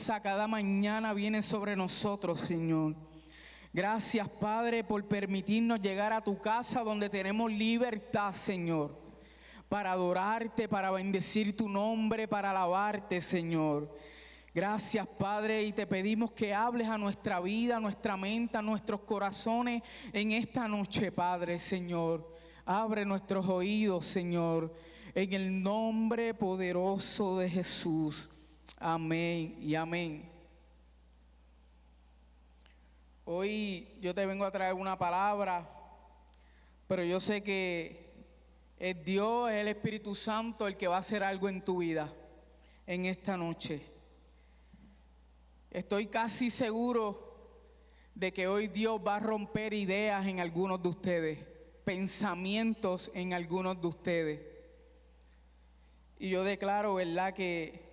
esperanza cada mañana viene sobre nosotros, Señor. Gracias, Padre, por permitirnos llegar a tu casa donde tenemos libertad, Señor, para adorarte, para bendecir tu nombre, para alabarte, Señor. Gracias, Padre, y te pedimos que hables a nuestra vida, a nuestra mente, a nuestros corazones en esta noche, Padre, Señor. Abre nuestros oídos, Señor, en el nombre poderoso de Jesús. Amén y amén. Hoy yo te vengo a traer una palabra, pero yo sé que es Dios, es el Espíritu Santo el que va a hacer algo en tu vida en esta noche. Estoy casi seguro de que hoy Dios va a romper ideas en algunos de ustedes, pensamientos en algunos de ustedes. Y yo declaro, ¿verdad?, que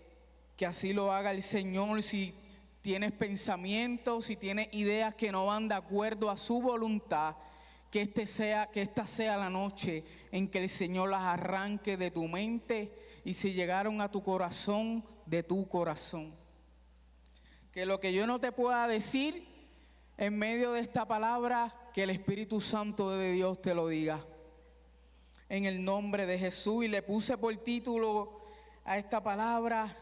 así lo haga el Señor. Si tienes pensamientos, si tienes ideas que no van de acuerdo a su voluntad, que esta sea la noche en que el Señor las arranque de tu mente, y si llegaron a tu corazón, de tu corazón. Que lo que yo no te pueda decir en medio de esta palabra, que el Espíritu Santo de Dios te lo diga. En el nombre de Jesús. Y le puse por título a esta palabra: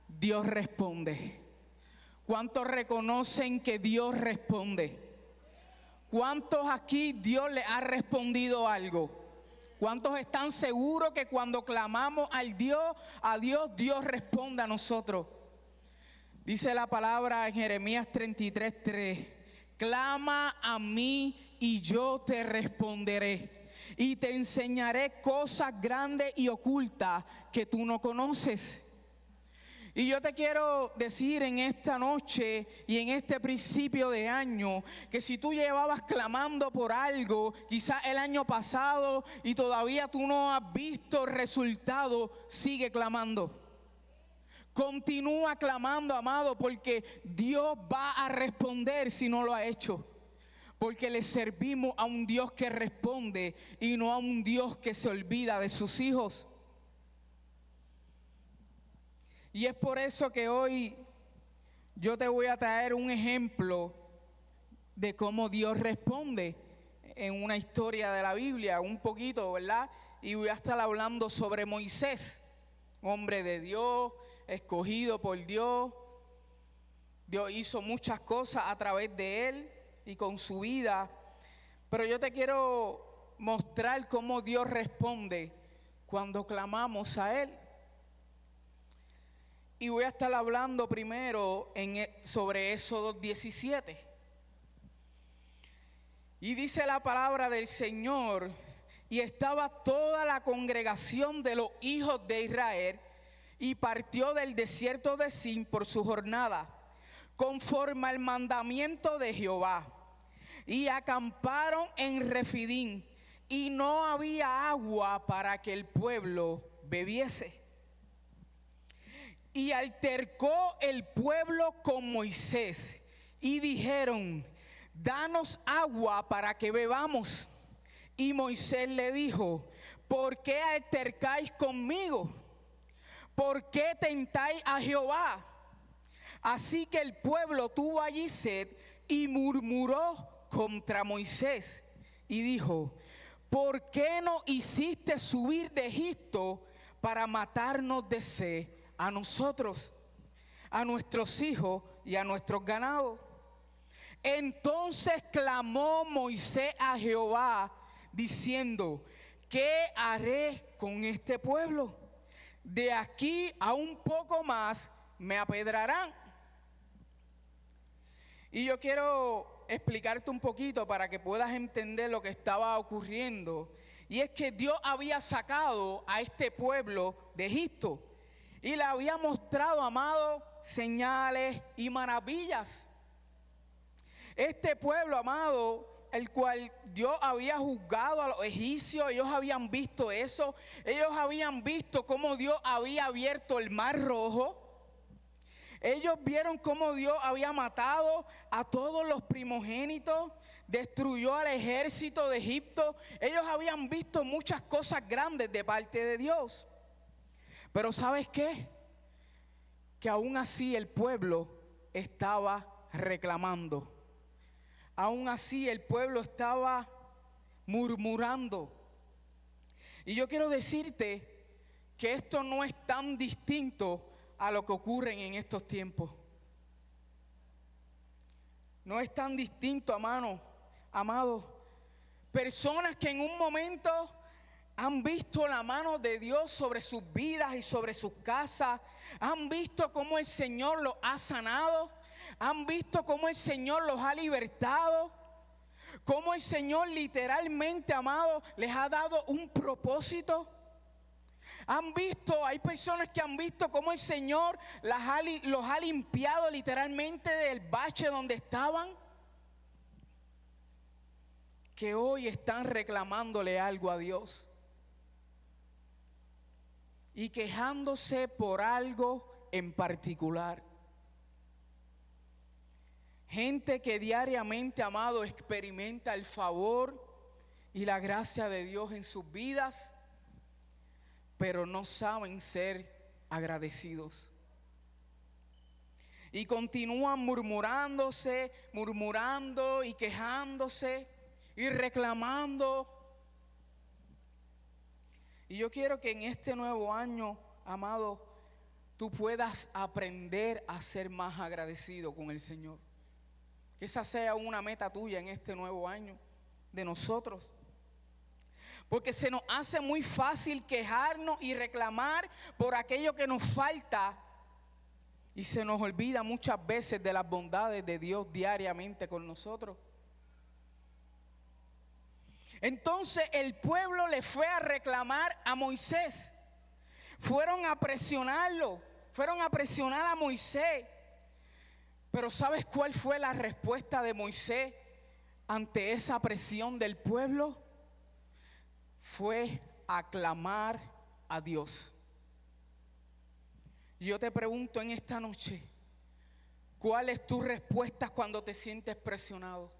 Dios responde. ¿Cuántos reconocen que Dios responde? ¿Cuántos aquí Dios le ha respondido algo? ¿Cuántos están seguros que cuando clamamos a Dios, Dios responde a nosotros? Dice la palabra en Jeremías 33:3: clama a mí y yo te responderé, y te enseñaré cosas grandes y ocultas que tú no conoces. Y yo te quiero decir en esta noche y en este principio de año, que si tú llevabas clamando por algo, quizás el año pasado, y todavía tú no has visto resultado, sigue clamando. Continúa clamando, amado, porque Dios va a responder si no lo ha hecho. Porque le servimos a un Dios que responde y no a un Dios que se olvida de sus hijos. Y es por eso que hoy yo te voy a traer un ejemplo de cómo Dios responde en una historia de la Biblia, un poquito, ¿verdad? Y voy a estar hablando sobre Moisés, hombre de Dios, escogido por Dios. Dios hizo muchas cosas a través de él y con su vida. Pero yo te quiero mostrar cómo Dios responde cuando clamamos a él. Y voy a estar hablando primero sobre Éxodo 17. Y dice la palabra del Señor: y estaba toda la congregación de los hijos de Israel, y partió del desierto de Sin por su jornada, conforme al mandamiento de Jehová, y acamparon en Refidín, y no había agua para que el pueblo bebiese. Y altercó el pueblo con Moisés, y dijeron: danos agua para que bebamos. Y Moisés le dijo: ¿por qué altercáis conmigo? ¿Por qué tentáis a Jehová? Así que el pueblo tuvo allí sed y murmuró contra Moisés y dijo: ¿por qué no hiciste subir de Egipto para matarnos de sed a nosotros, a nuestros hijos y a nuestros ganados? Entonces clamó Moisés a Jehová diciendo: ¿qué haré con este pueblo? De aquí a un poco más me apedrarán. Y yo quiero explicarte un poquito para que puedas entender lo que estaba ocurriendo. Y es que Dios había sacado a este pueblo de Egipto y le había mostrado, amado, señales y maravillas. Este pueblo, amado, el cual Dios había juzgado a los egipcios, ellos habían visto eso. Ellos habían visto cómo Dios había abierto el mar rojo. Ellos vieron cómo Dios había matado a todos los primogénitos, destruyó al ejército de Egipto. Ellos habían visto muchas cosas grandes de parte de Dios. Pero ¿sabes qué? que aún así el pueblo estaba reclamando. Aún así el pueblo estaba murmurando. Y yo quiero decirte que esto no es tan distinto a lo que ocurre en estos tiempos. No es tan distinto, amado. Personas que en un momento han visto la mano de Dios sobre sus vidas y sobre sus casas. Han visto cómo el Señor los ha sanado. Han visto cómo el Señor los ha libertado. Cómo el Señor literalmente, amado, les ha dado un propósito. Hay personas que han visto cómo el Señor los ha limpiado literalmente del bache donde estaban. Que hoy están reclamándole algo a Dios. Y quejándose por algo en particular. Gente que diariamente, amado, experimenta el favor y la gracia de Dios en sus vidas, pero no saben ser agradecidos. Y continúan murmurando y quejándose y reclamando. Y yo quiero que en este nuevo año, amado, tú puedas aprender a ser más agradecido con el Señor. Que esa sea una meta tuya en este nuevo año de nosotros. Porque se nos hace muy fácil quejarnos y reclamar por aquello que nos falta. Y se nos olvida muchas veces de las bondades de Dios diariamente con nosotros. Entonces el pueblo le fue a reclamar a Moisés. Fueron a presionarlo, fueron a presionar a Moisés. Pero ¿sabes cuál fue la respuesta de Moisés ante esa presión del pueblo? Fue a clamar a Dios. Yo te pregunto en esta noche, ¿cuál es tu respuesta cuando te sientes presionado?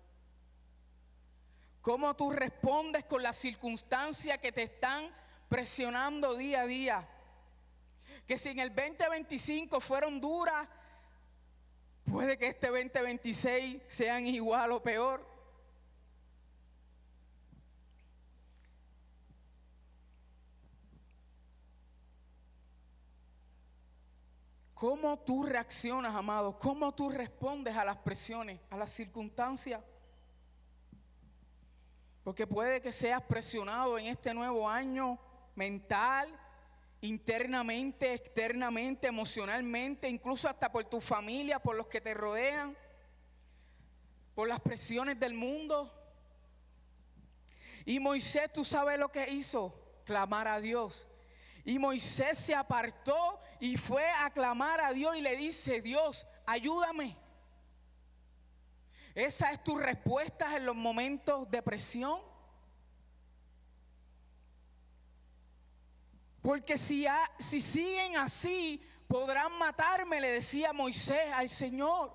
¿Cómo tú respondes con las circunstancias que te están presionando día a día? Que si en el 2025 fueron duras, puede que este 2026 sean igual o peor. ¿Cómo tú reaccionas, amado? ¿Cómo tú respondes a las presiones, a las circunstancias? Porque puede que seas presionado en este nuevo año mental, internamente, externamente, emocionalmente, incluso hasta por tu familia, por los que te rodean, por las presiones del mundo. Y Moisés, tú sabes lo que hizo, clamar a Dios. Y Moisés se apartó y fue a clamar a Dios y le dice: Dios, ayúdame. ¿Esa es tu respuesta en los momentos de presión? Porque si siguen así, podrán matarme, le decía Moisés al Señor.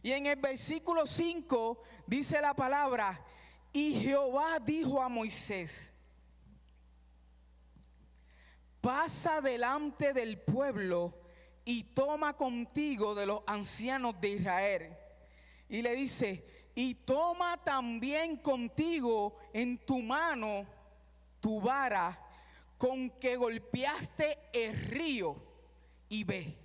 Y en el versículo 5 dice la palabra: y Jehová dijo a Moisés: pasa delante del pueblo y toma contigo de los ancianos de Israel. Y le dice: y toma también contigo en tu mano tu vara con que golpeaste el río, y ve.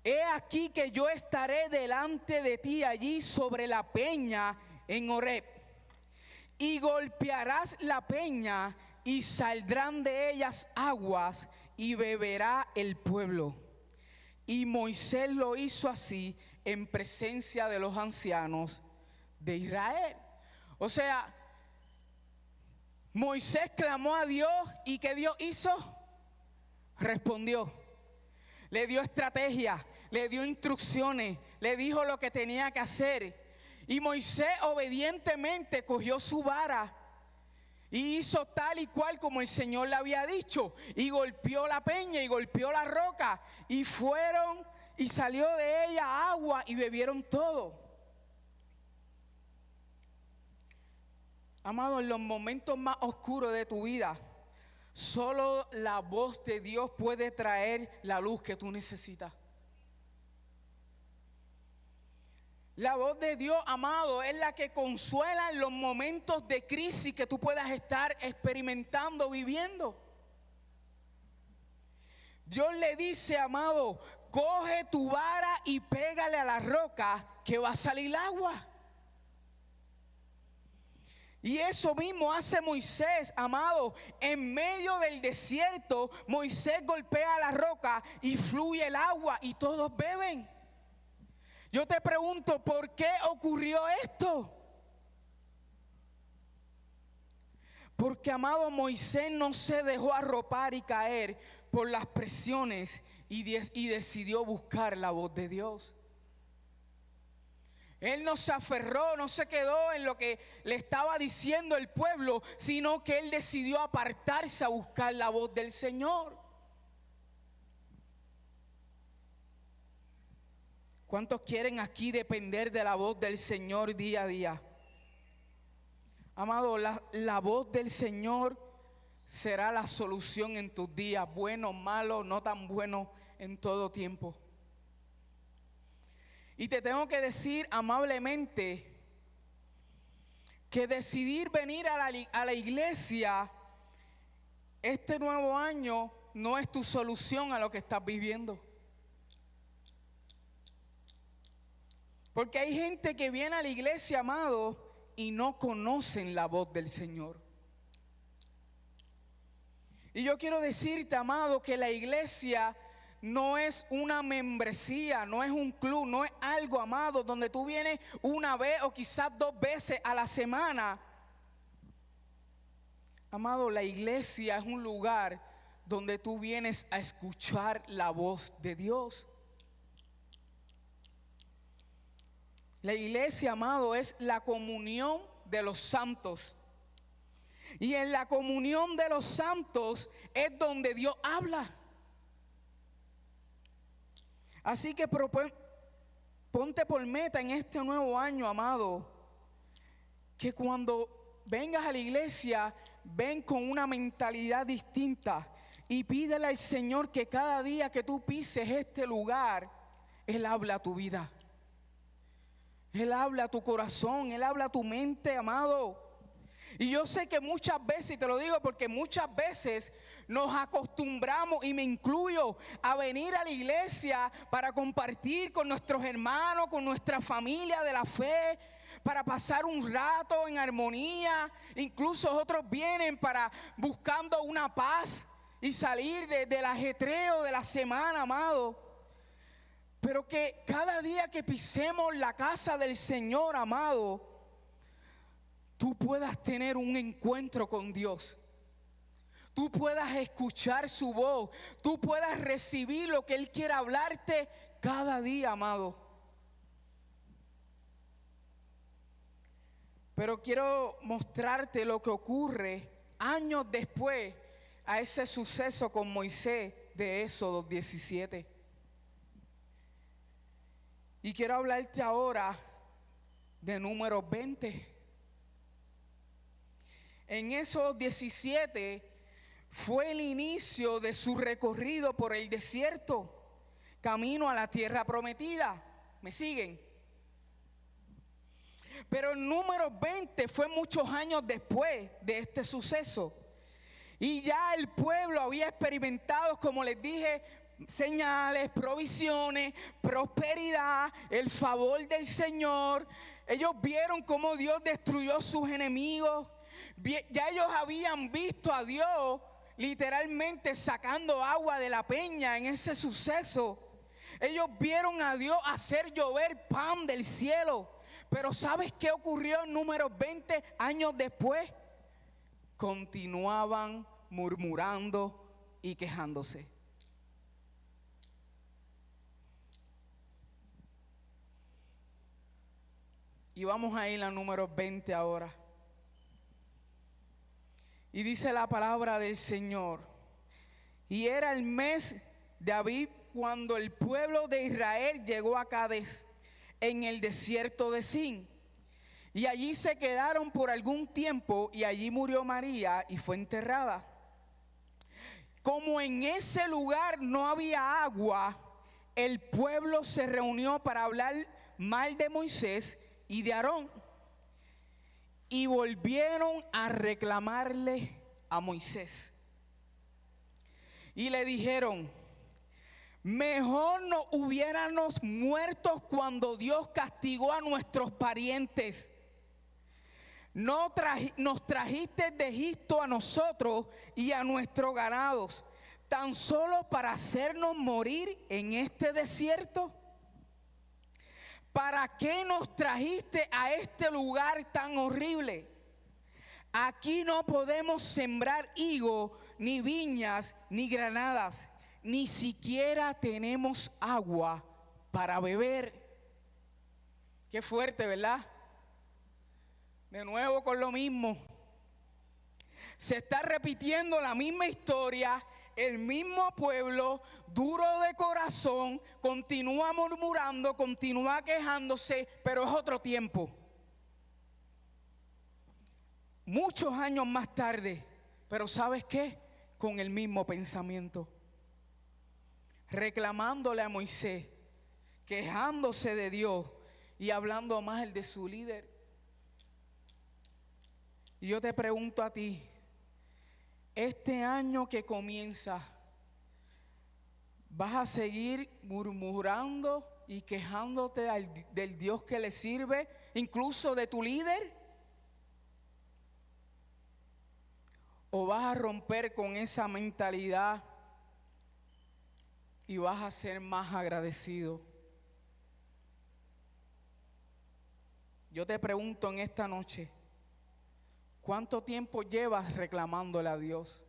He aquí que yo estaré delante de ti allí sobre la peña en Horeb, y golpearás la peña y saldrán de ellas aguas y beberá el pueblo. Y Moisés lo hizo así en presencia de los ancianos de Israel. O sea, Moisés clamó a Dios, y ¿qué Dios hizo? Respondió. Le dio estrategia, le dio instrucciones, le dijo lo que tenía que hacer. Y Moisés obedientemente cogió su vara y hizo tal y cual como el Señor le había dicho, y golpeó la peña y golpeó la roca, y fueron y salió de ella agua y bebieron todo. Amado, en los momentos más oscuros de tu vida, Solo la voz de Dios puede traer la luz que tú necesitas. La voz de Dios, amado, es la que consuela en los momentos de crisis que tú puedas estar experimentando, viviendo. Dios le dice, amado, coge tu vara y pégale a la roca que va a salir agua. Y eso mismo hace Moisés, amado. En medio del desierto, Moisés golpea la roca y fluye el agua y todos beben. Yo te pregunto, ¿por qué ocurrió esto? Porque, amado, Moisés no se dejó arropar y caer por las presiones y decidió buscar la voz de Dios. Él no se aferró, no se quedó en lo que le estaba diciendo el pueblo, sino que él decidió apartarse a buscar la voz del Señor. ¿Cuántos quieren aquí depender de la voz del Señor día a día? Amado, la voz del Señor será la solución en tus días, bueno, malo, no tan bueno, en todo tiempo. Y te tengo que decir amablemente que decidir venir a la iglesia este nuevo año no es tu solución a lo que estás viviendo. Porque hay gente que viene a la iglesia, amado, y no conocen la voz del Señor. Y yo quiero decirte, amado, que la iglesia no es una membresía, no es un club, no es algo, amado, donde tú vienes una vez o quizás 2 veces a la semana. Amado, la iglesia es un lugar donde tú vienes a escuchar la voz de Dios. La iglesia, amado, es la comunión de los santos. Y en la comunión de los santos es donde Dios habla. Así que ponte por meta en este nuevo año, amado, que cuando vengas a la iglesia, ven con una mentalidad distinta y pídele al Señor que cada día que tú pises este lugar, Él habla a tu vida. Él habla a tu corazón, Él habla a tu mente, amado. Y yo sé que muchas veces, y te lo digo porque muchas veces nos acostumbramos, y me incluyo, a venir a la iglesia para compartir con nuestros hermanos, con nuestra familia de la fe, para pasar un rato en armonía. Incluso otros vienen para buscando una paz y salir del ajetreo de la semana, amado. Pero que cada día que pisemos la casa del Señor, amado, tú puedas tener un encuentro con Dios. Tú puedas escuchar su voz. Tú puedas recibir lo que Él quiere hablarte cada día, amado. Pero quiero mostrarte lo que ocurre años después a ese suceso con Moisés de Éxodo 17. Y quiero hablarte ahora de Números 20. En esos 17 fue el inicio de su recorrido por el desierto, camino a la tierra prometida. ¿Me siguen? Pero en Números 20 fue muchos años después de este suceso. Y ya el pueblo había experimentado, como les dije, señales, provisiones, prosperidad, el favor del Señor. Ellos vieron cómo Dios destruyó sus enemigos. Ya ellos habían visto a Dios literalmente sacando agua de la peña en ese suceso. Ellos vieron a Dios hacer llover pan del cielo. Pero ¿sabes qué ocurrió en Números 20 años después? Continuaban murmurando y quejándose. Y vamos a ir a Números 20 ahora. Y dice la palabra del Señor: y era el mes de Abib cuando el pueblo de Israel llegó a Cades, en el desierto de Zin. Y allí se quedaron por algún tiempo, y allí murió María y fue enterrada. Como en ese lugar no había agua, el pueblo se reunió para hablar mal de Moisés y de Aarón. Y volvieron a reclamarle a Moisés. Y le dijeron: mejor no hubiéramos muerto cuando Dios castigó a nuestros parientes. Nos trajiste de Egipto a nosotros y a nuestros ganados, tan solo para hacernos morir en este desierto. ¿Para qué nos trajiste a este lugar tan horrible? Aquí no podemos sembrar higo, ni viñas, ni granadas, ni siquiera tenemos agua para beber. Qué fuerte, ¿verdad? De nuevo con lo mismo. Se está repitiendo la misma historia. El mismo pueblo, duro de corazón, continúa murmurando, continúa quejándose, pero es otro tiempo. Muchos años más tarde, pero ¿sabes qué? Con el mismo pensamiento. Reclamándole a Moisés, quejándose de Dios y hablando más de su líder. Y yo te pregunto a ti, este año que comienza, ¿vas a seguir murmurando y quejándote del Dios que le sirve, incluso de tu líder? ¿O vas a romper con esa mentalidad y vas a ser más agradecido? Yo te pregunto en esta noche, ¿cuánto tiempo llevas reclamándole a Dios?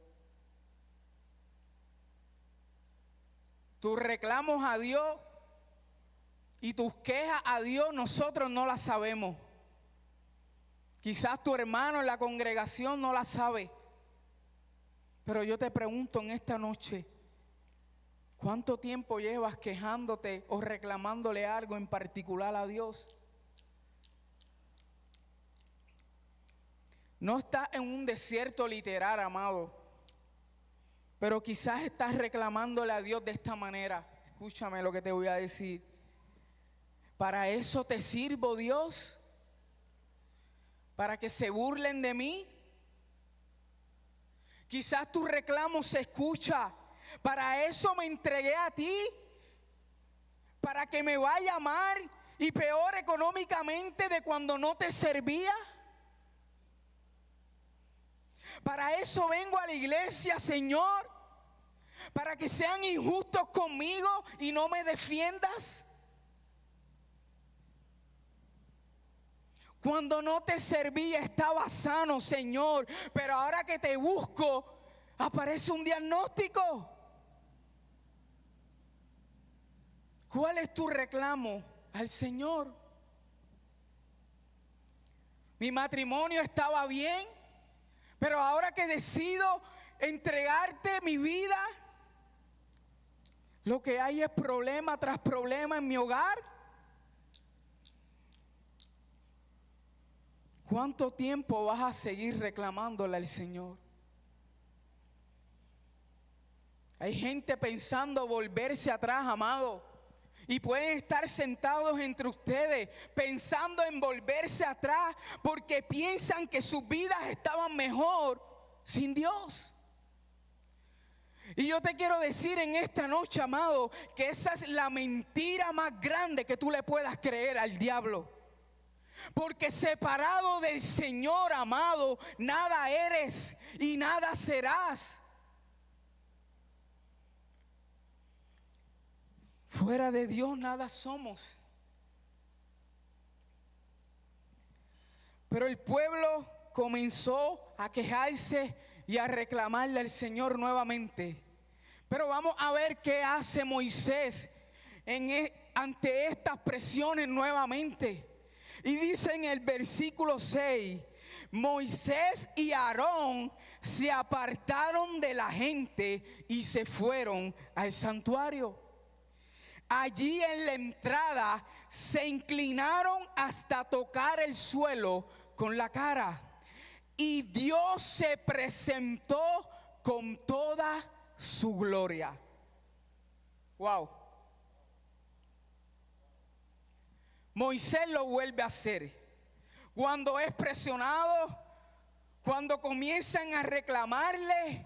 Tus reclamos a Dios y tus quejas a Dios nosotros no las sabemos. Quizás tu hermano en la congregación no la sabe. Pero yo te pregunto en esta noche, ¿cuánto tiempo llevas quejándote o reclamándole algo en particular a Dios? No estás en un desierto literal, amado, pero quizás estás reclamándole a Dios de esta manera. Escúchame lo que te voy a decir. ¿Para eso te sirvo, Dios? ¿Para que se burlen de mí? Quizás tu reclamo se escucha. ¿Para eso me entregué a ti? ¿Para que me vaya mal y peor económicamente de cuando no te servía? Para eso vengo a la iglesia, Señor, para que sean injustos conmigo y no me defiendas. Cuando no te servía estaba sano, Señor, pero ahora que te busco aparece un diagnóstico. ¿Cuál es tu reclamo al Señor? Mi matrimonio estaba bien, pero ahora que decido entregarte mi vida, lo que hay es problema tras problema en mi hogar. ¿Cuánto tiempo vas a seguir reclamándole al Señor? Hay gente pensando volverse atrás, amado. Y pueden estar sentados entre ustedes pensando en volverse atrás porque piensan que sus vidas estaban mejor sin Dios. Y yo te quiero decir en esta noche, amado, que esa es la mentira más grande que tú le puedas creer al diablo. Porque separado del Señor, amado, nada eres y nada serás. Fuera de Dios nada somos. Pero el pueblo comenzó a quejarse y a reclamarle al Señor nuevamente. Pero vamos a ver qué hace Moisés ante estas presiones nuevamente. Y dice en el versículo 6, Moisés y Aarón se apartaron de la gente y se fueron al santuario. Allí en la entrada se inclinaron hasta tocar el suelo con la cara. Y Dios se presentó con toda su gloria. Wow. Moisés lo vuelve a hacer. Cuando es presionado, cuando comienzan a reclamarle,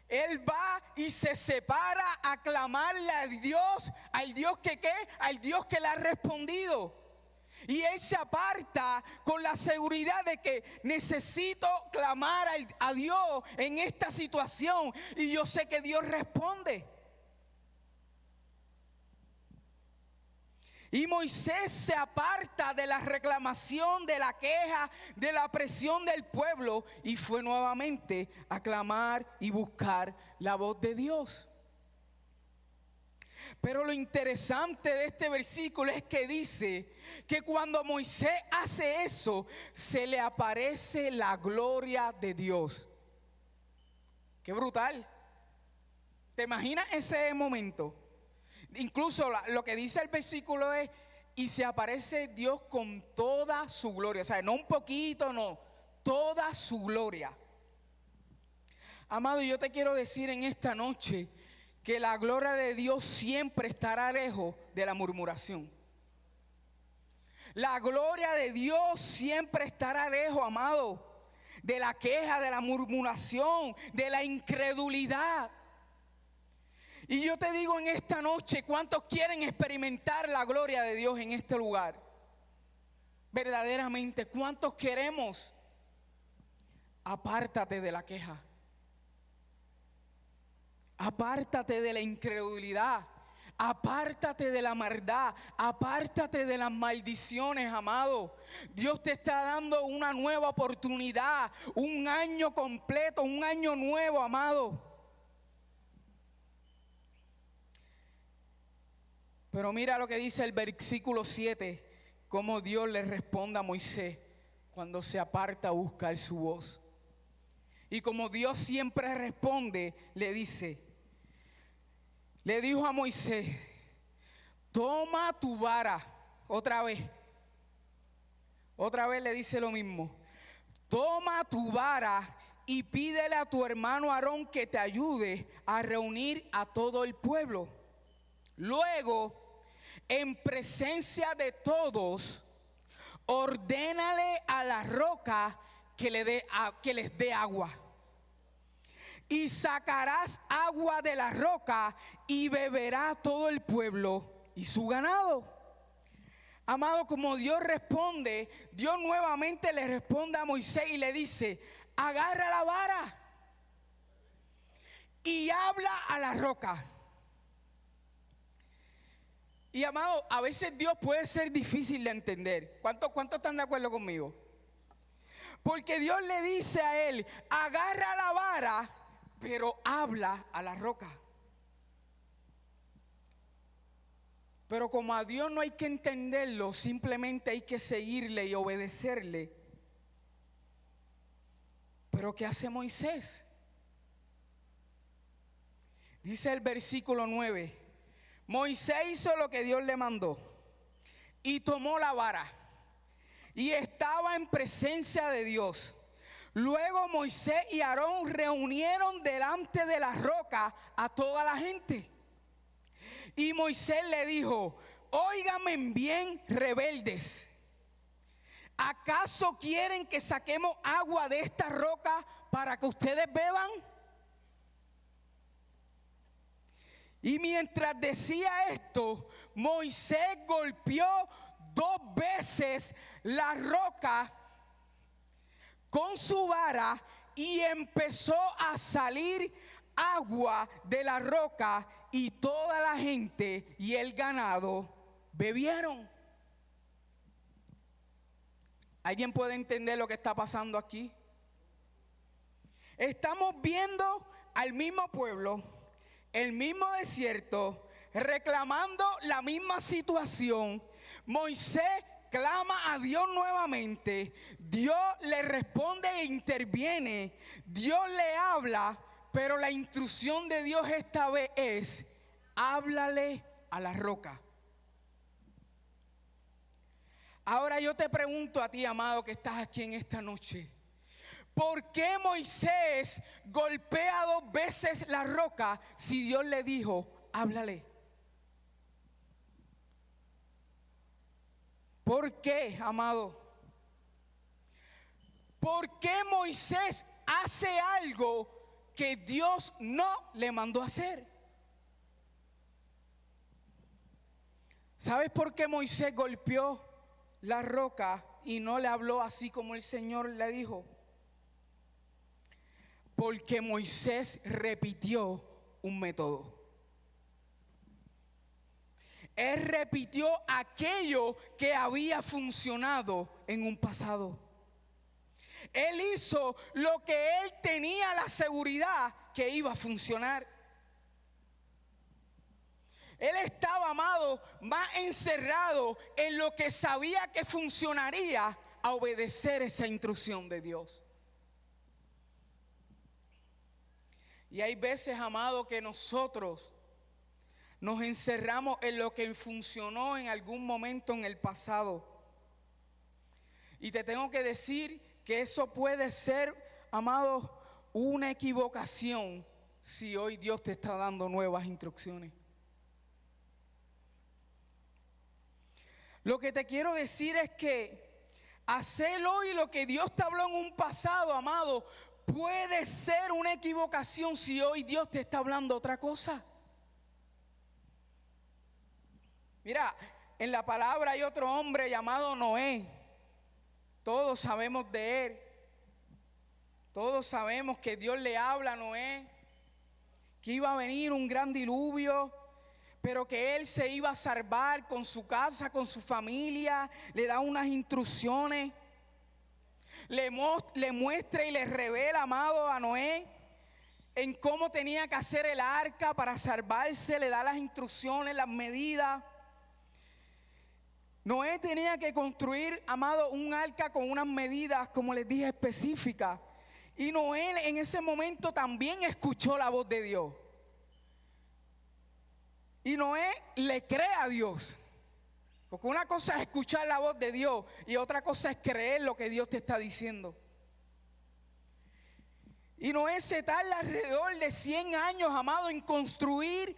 él va y se separa a clamarle al Dios que ¿qué? Al Dios que le ha respondido. Y él se aparta con la seguridad de que necesito clamar a Dios en esta situación. Y yo sé que Dios responde. Y Moisés se aparta de la reclamación, de la queja, de la presión del pueblo y fue nuevamente a clamar y buscar la voz de Dios. Pero lo interesante de este versículo es que dice que cuando Moisés hace eso, se le aparece la gloria de Dios. ¡Qué brutal! ¿Te imaginas ese momento? Incluso lo que dice el versículo es, y se aparece Dios con toda su gloria. O sea, no un poquito, no, toda su gloria. Amado, yo te quiero decir en esta noche que la gloria de Dios siempre estará lejos de la murmuración. La gloria de Dios siempre estará lejos, amado, de la queja, de la murmuración, de la incredulidad. Y yo te digo en esta noche, ¿cuántos quieren experimentar la gloria de Dios en este lugar? Verdaderamente, ¿cuántos queremos? Apártate de la queja. Apártate de la incredulidad. Apártate de la maldad. Apártate de las maldiciones, amado. Dios te está dando una nueva oportunidad. Un año completo, un año nuevo, amado. Pero mira lo que dice el versículo 7, cómo Dios le responde a Moisés cuando se aparta a buscar su voz. Y como Dios siempre responde, le dijo a Moisés, toma tu vara, otra vez le dice lo mismo, toma tu vara y pídele a tu hermano Aarón que te ayude a reunir a todo el pueblo. Luego, en presencia de todos, ordénale a la roca que les dé agua. Y sacarás agua de la roca y beberá todo el pueblo y su ganado. Amado, como Dios responde, Dios nuevamente le responde a Moisés y le dice, agarra la vara y habla a la roca. Y amado, a veces Dios puede ser difícil de entender. ¿Cuántos están de acuerdo conmigo? Porque Dios le dice a él, agarra la vara, pero habla a la roca. Pero como a Dios no hay que entenderlo, simplemente hay que seguirle y obedecerle. Pero ¿qué hace Moisés? Dice el versículo 9. Moisés hizo lo que Dios le mandó y tomó la vara y estaba en presencia de Dios. Luego Moisés y Aarón reunieron delante de la roca a toda la gente. Y Moisés le dijo, óiganme bien, rebeldes. ¿Acaso quieren que saquemos agua de esta roca para que ustedes beban? Y mientras decía esto, Moisés golpeó 2 veces la roca con su vara y empezó a salir agua de la roca y toda la gente y el ganado bebieron. ¿Alguien puede entender lo que está pasando aquí? Estamos viendo al mismo pueblo, el mismo desierto, reclamando la misma situación. Moisés clama a Dios nuevamente. Dios le responde e interviene. Dios le habla, pero la instrucción de Dios esta vez es: háblale a la roca. Ahora yo te pregunto a ti, amado, que estás aquí en esta noche, ¿por qué Moisés golpea 2 veces la roca si Dios le dijo, háblale? ¿Por qué, amado? ¿Por qué Moisés hace algo que Dios no le mandó a hacer? ¿Sabes por qué Moisés golpeó la roca y no le habló así como el Señor le dijo? Porque Moisés repitió un método. Él repitió aquello que había funcionado en un pasado. Él hizo lo que él tenía la seguridad que iba a funcionar. Él estaba, amado, más encerrado en lo que sabía que funcionaría a obedecer esa instrucción de Dios. Y hay veces, amado, que nosotros nos encerramos en lo que funcionó en algún momento en el pasado. Y te tengo que decir que eso puede ser, amado, una equivocación si hoy Dios te está dando nuevas instrucciones. Lo que te quiero decir es que hacer hoy lo que Dios te habló en un pasado, amado, puede ser una equivocación si hoy Dios te está hablando otra cosa. Mira, en la palabra hay otro hombre llamado Noé. Todos sabemos de él. Todos sabemos que Dios le habla a Noé, que iba a venir un gran diluvio, pero que él se iba a salvar con su casa, con su familia. Le da unas instrucciones. Le muestra y le revela, amado, a Noé en cómo tenía que hacer el arca para salvarse. Le da las instrucciones, las medidas. Noé tenía que construir, amado, un arca con unas medidas, como les dije, específicas. Y Noé en ese momento también escuchó la voz de Dios. Y Noé le cree a Dios. Porque una cosa es escuchar la voz de Dios y otra cosa es creer lo que Dios te está diciendo. Y Noé se tarda alrededor de 100 años, amado, en construir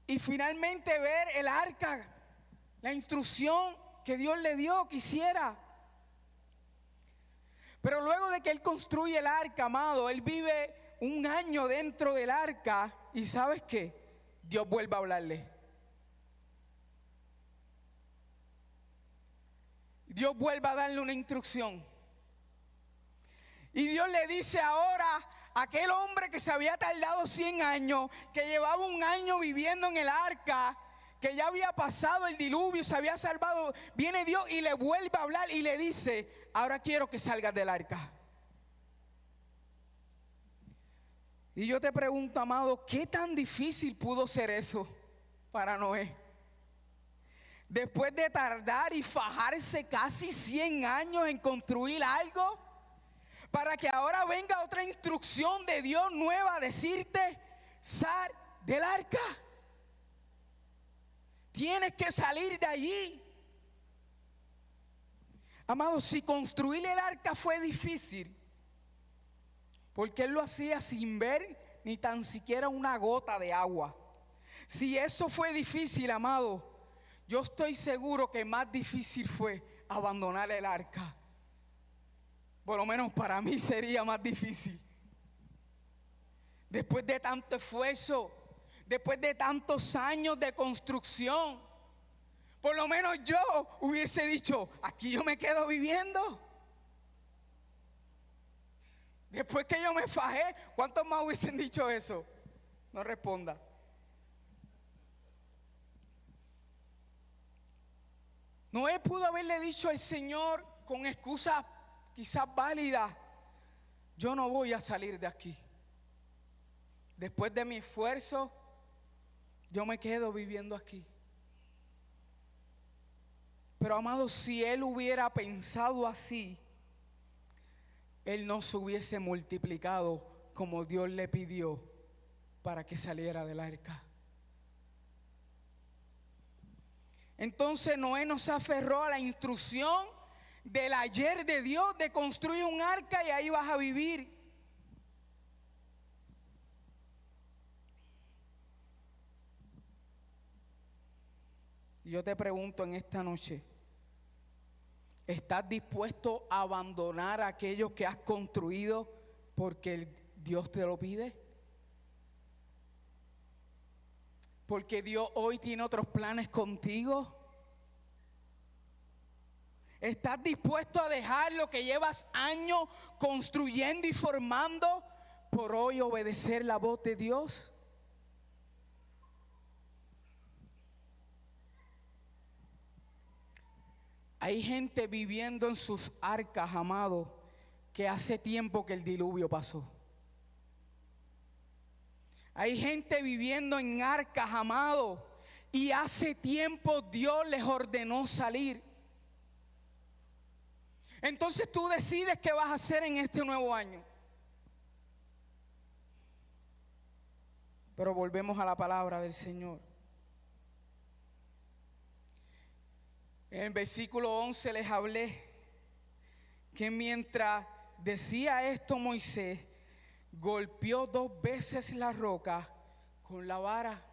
y finalmente ver el arca. La instrucción que Dios le dio que hiciera. Pero luego de que él construye el arca, amado, él vive 1 año dentro del arca. ¿Y sabes qué? Dios vuelve a hablarle. Dios vuelve a darle una instrucción. Y Dios le dice ahora a aquel hombre que se había tardado 100 años, que llevaba 1 año viviendo en el arca, que ya había pasado el diluvio, se había salvado, viene Dios y le vuelve a hablar y le dice, ahora quiero que salgas del arca. Y yo te pregunto, amado, ¿qué tan difícil pudo ser eso para Noé? Después de tardar y fajarse casi 100 años en construir algo, para que ahora venga otra instrucción de Dios nueva a decirte, sal del arca. Tienes que salir de allí. Amado, si construir el arca fue difícil, porque él lo hacía sin ver ni tan siquiera una gota de agua. Si eso fue difícil, amado, yo estoy seguro que más difícil fue abandonar el arca. Por lo menos para mí sería más difícil. Después de tanto esfuerzo, después de tantos años de construcción, por lo menos yo hubiese dicho, aquí yo me quedo viviendo. Después que yo me fajé, ¿cuántos más hubiesen dicho eso? No responda. Noé pudo haberle dicho al Señor con excusas quizás válidas, yo no voy a salir de aquí. Después de mi esfuerzo, yo me quedo viviendo aquí. Pero amado, si él hubiera pensado así, él no se hubiese multiplicado como Dios le pidió para que saliera del arca. Entonces Noé no se aferró a la instrucción del ayer de Dios, de construir un arca y ahí vas a vivir. Yo te pregunto en esta noche, ¿estás dispuesto a abandonar aquello que has construido porque Dios te lo pide? Porque Dios hoy tiene otros planes contigo. ¿Estás dispuesto a dejar lo que llevas años construyendo y formando por hoy obedecer la voz de Dios? Hay gente viviendo en sus arcas, amado, que hace tiempo que el diluvio pasó. Hay gente viviendo en arcas, amado, y hace tiempo Dios les ordenó salir. Entonces tú decides qué vas a hacer en este nuevo año. Pero volvemos a la palabra del Señor. En el versículo 11 les hablé que mientras decía esto Moisés, golpeó 2 veces la roca con la vara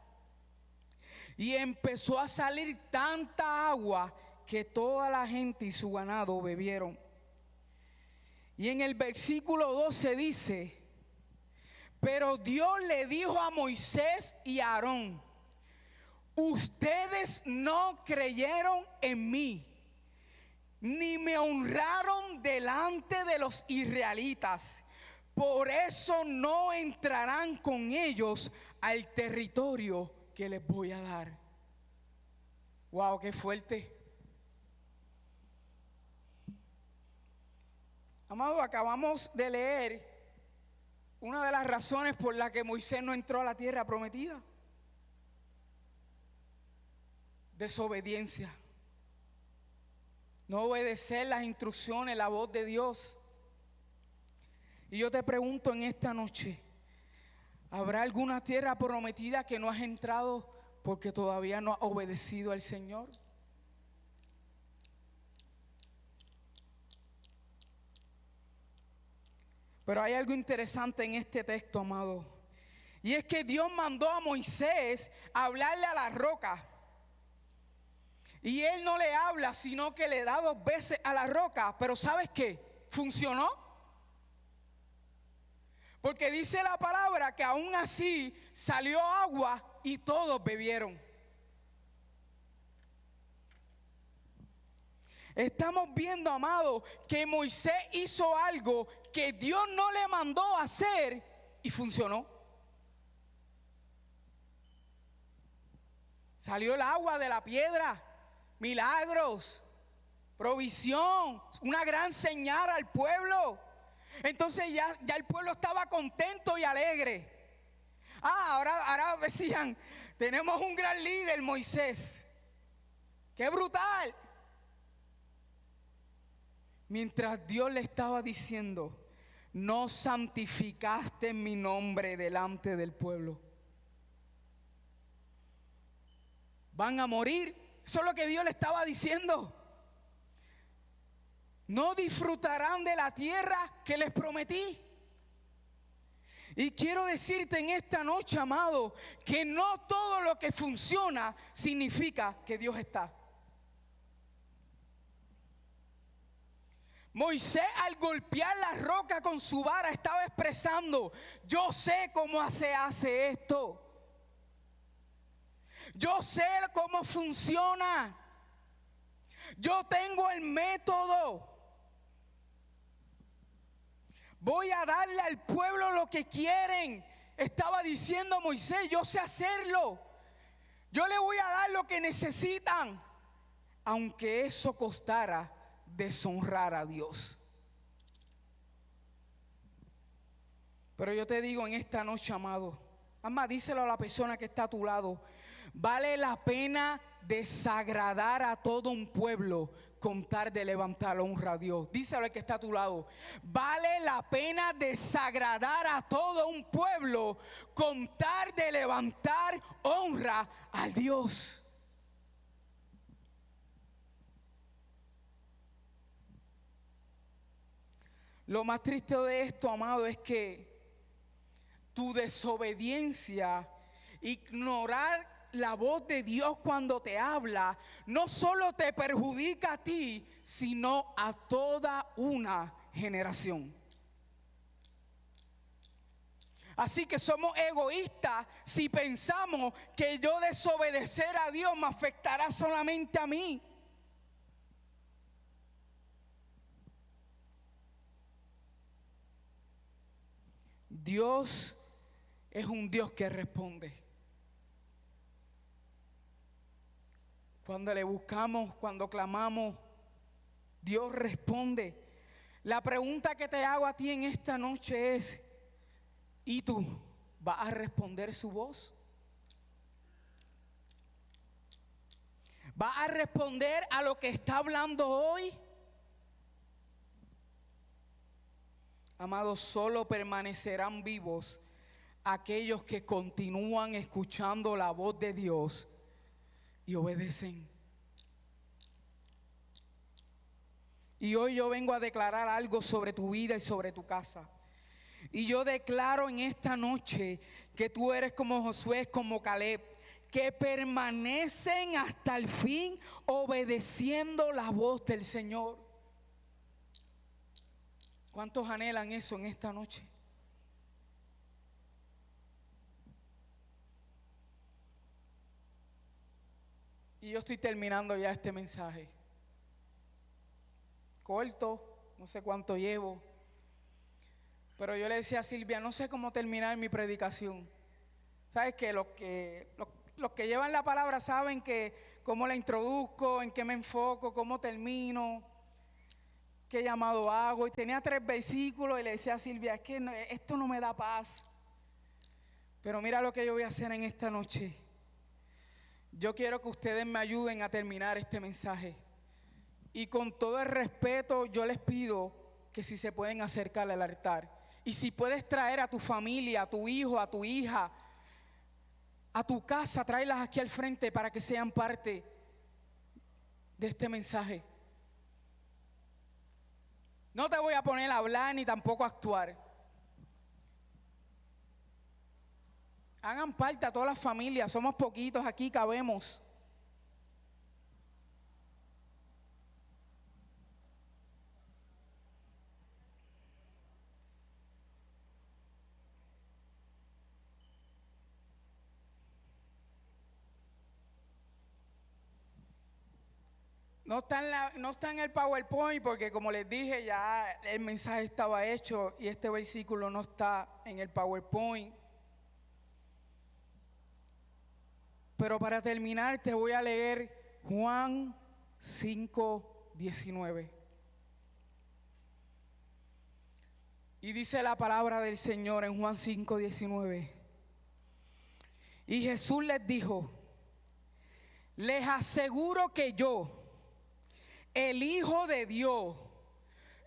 y empezó a salir tanta agua que toda la gente y su ganado bebieron. Y en el versículo 12 dice: pero Dios le dijo a Moisés y a Aarón: ustedes no creyeron en mí, ni me honraron delante de los israelitas. Por eso no entrarán con ellos al territorio que les voy a dar. Wow, qué fuerte. Amado, acabamos de leer una de las razones por las que Moisés no entró a la tierra prometida. Desobediencia. No obedecer las instrucciones, la voz de Dios. Y yo te pregunto en esta noche, ¿habrá alguna tierra prometida que no has entrado porque todavía no has obedecido al Señor? Pero hay algo interesante en este texto, amado. Y es que Dios mandó a Moisés a hablarle a la roca. Y él no le habla, sino que le da 2 veces a la roca. Pero ¿sabes qué? Funcionó. Porque dice la palabra que aún así salió agua y todos bebieron. Estamos viendo, amado, que Moisés hizo algo que Dios no le mandó a hacer y funcionó. Salió el agua de la piedra, milagros, provisión, una gran señal al pueblo. Entonces ya el pueblo estaba contento y alegre. Ahora decían, tenemos un gran líder, Moisés. ¡Qué brutal! Mientras Dios le estaba diciendo: no santificaste mi nombre delante del pueblo. Van a morir. Eso es lo que Dios le estaba diciendo. No disfrutarán de la tierra que les prometí. Y quiero decirte en esta noche, amado, que no todo lo que funciona significa que Dios está. Moisés, al golpear la roca con su vara, estaba expresando: yo sé cómo se hace esto. Yo sé cómo funciona. Yo tengo el método. Voy a darle al pueblo lo que quieren. Estaba diciendo Moisés: yo sé hacerlo. Yo le voy a dar lo que necesitan, aunque eso costara deshonrar a Dios. Pero yo te digo en esta noche, amado, díselo a la persona que está a tu lado: vale la pena desagradar a todo un pueblo con tal de levantar honra a Dios. Díselo al que está a tu lado: vale la pena desagradar a todo un pueblo con tal de levantar honra a Dios. Lo más triste de esto, amado, es que tu desobediencia, ignorar la voz de Dios cuando te habla, no solo te perjudica a ti, sino a toda una generación. Así que somos egoístas si pensamos que yo desobedecer a Dios me afectará solamente a mí. Dios es un Dios que responde. Cuando le buscamos, cuando clamamos, Dios responde. La pregunta que te hago a ti en esta noche es: ¿y tú vas a responder su voz? ¿Vas a responder a lo que está hablando hoy? Amados, solo permanecerán vivos aquellos que continúan escuchando la voz de Dios y obedecen. Y hoy yo vengo a declarar algo sobre tu vida y sobre tu casa. Y yo declaro en esta noche que tú eres como Josué, como Caleb, que permanecen hasta el fin obedeciendo la voz del Señor. ¿Cuántos anhelan eso en esta noche? Y yo estoy terminando ya este mensaje. Corto, no sé cuánto llevo. Pero yo le decía a Silvia, no sé cómo terminar mi predicación. ¿Sabes qué? Los que llevan la palabra saben que cómo la introduzco, en qué me enfoco, cómo termino, qué llamado hago. Y tenía 3 versículos y le decía a Silvia, es que esto no me da paz. Pero mira lo que yo voy a hacer en esta noche. Yo quiero que ustedes me ayuden a terminar este mensaje. Y con todo el respeto yo les pido que si se pueden acercar al altar. Y si puedes traer a tu familia, a tu hijo, a tu hija, a tu casa, tráelas aquí al frente para que sean parte de este mensaje. No te voy a poner a hablar ni tampoco a actuar. Hagan parte a todas las familias, somos poquitos aquí, cabemos. No está en el PowerPoint porque, como les dije, ya el mensaje estaba hecho y este versículo no está en el PowerPoint. Pero para terminar te voy a leer Juan 5:19. Y dice la palabra del Señor en Juan 5:19. Y Jesús les dijo: les aseguro que yo, el Hijo de Dios,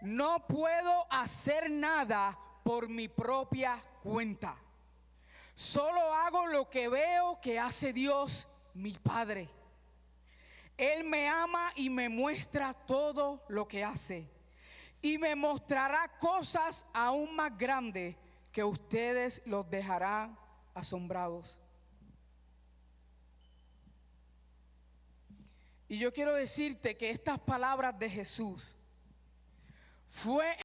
no puedo hacer nada por mi propia cuenta. Solo hago lo que veo que hace Dios, mi Padre. Él me ama y me muestra todo lo que hace. Y me mostrará cosas aún más grandes que ustedes los dejarán asombrados. Y yo quiero decirte que estas palabras de Jesús fue